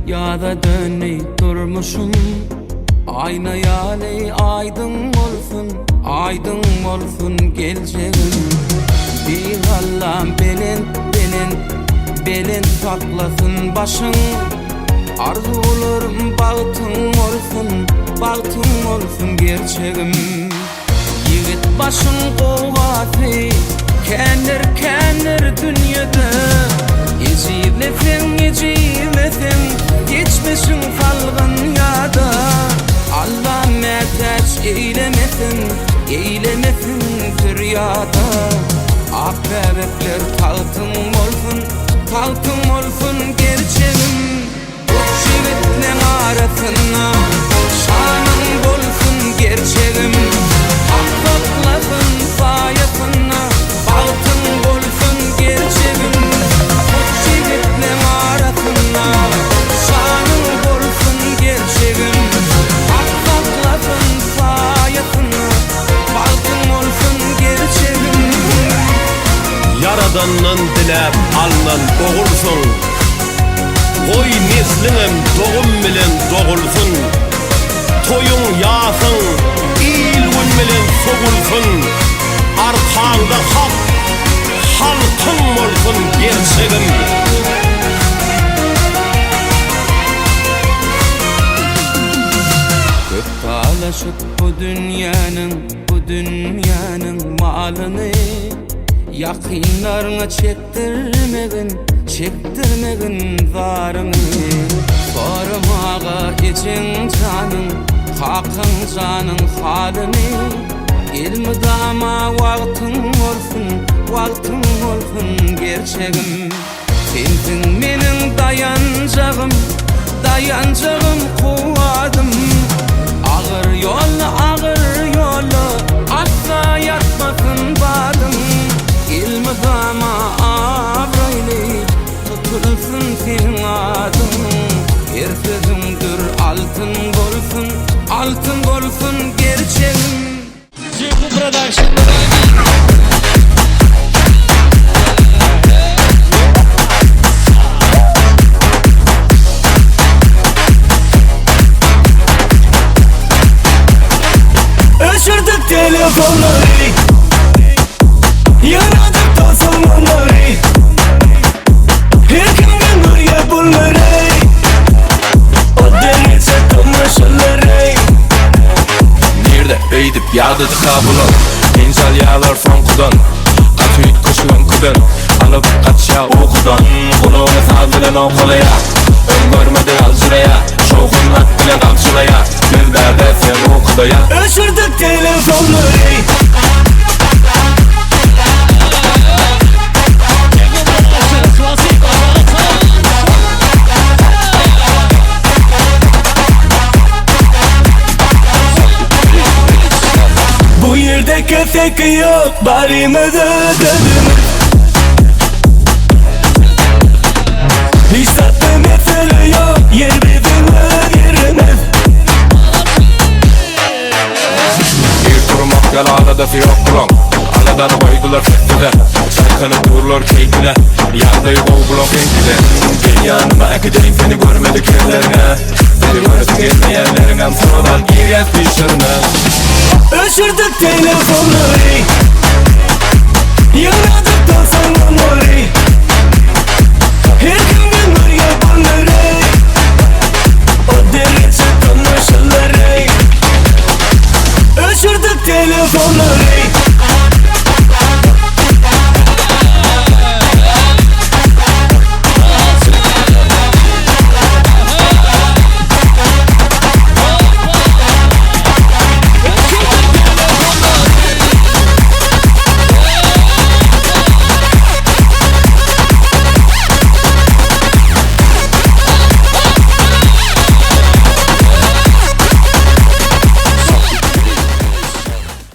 ya da döney durmuşum. Ayna yaley aydın olsun geleceğim. Bir Allah'ım belin saklasın başın. Arzularım bahtın olsun gerçeğim. Yigit başın kovası kenir dünyada. Ecilesin geçmişin kalgın yada. Allah merteç eylemesin dünyada. Akbebekler taltın olsun gerçeğim. Şivetlen arasına şanın olsun gerçeğim. Akbablasın sayasına baltın olsun gerçeğim. Şivetlen arasına şanın olsun gerçeğim. Akbablasın sayasına baltın olsun gerçeğim. Yaradandan dilep alınan doğursun. Koy neslinem doğum bilen doğulsun. Toyun yağsın, ilgün bilen soğulsun. Arkanda halkın olsun gerçeğim. Köp talaşıp bu dünyanın malını. Yakınlarına çektirmegin zarını. Sormağa için canın, hakkın canın halini. İlmi dama vaktin olsun gerçeğim. Sensin menin dayancağım kuvadım. Ağır yolu asla yatmasın badım. İlmi dama abraylı tutulsun senin adın. Her sözündür altın olsun gerçeğim. Cipu Production. Öşürdük telefonları, yaradık tosunları. Her gün buraya bunları, o denize konuşurları. Nerede eydip yağdıdı kabulun. Enzal yağlar fonkudan, kat hüyt koşulan kudan. Alıp kaçya okudan, kulağını saldıran o kolaya. Öngörmedi alcıraya, şokun at bilen kalçılaya. Gözlerde sen okudaya. Öşürdük telefonları. Bu yerde kötek yok, barımı da dönümü. Hiç tatlı mesele yok, yer bizimle girmez. Bir durmak yalağına da fiyok kulon. Anadan koydular fethede, çaykanı dururlar keyfine. Yandayı kovgulon keyfine. Gel yanıma ekeceğim seni görmedik yerlerine. Seni görüp gelmeyenlerin hem sonradan giryez pişirme. Öşürdük telefonları, yaradık tosunları. Her gün buraya bunları, o derece konuşurları. Öşürdük telefonları.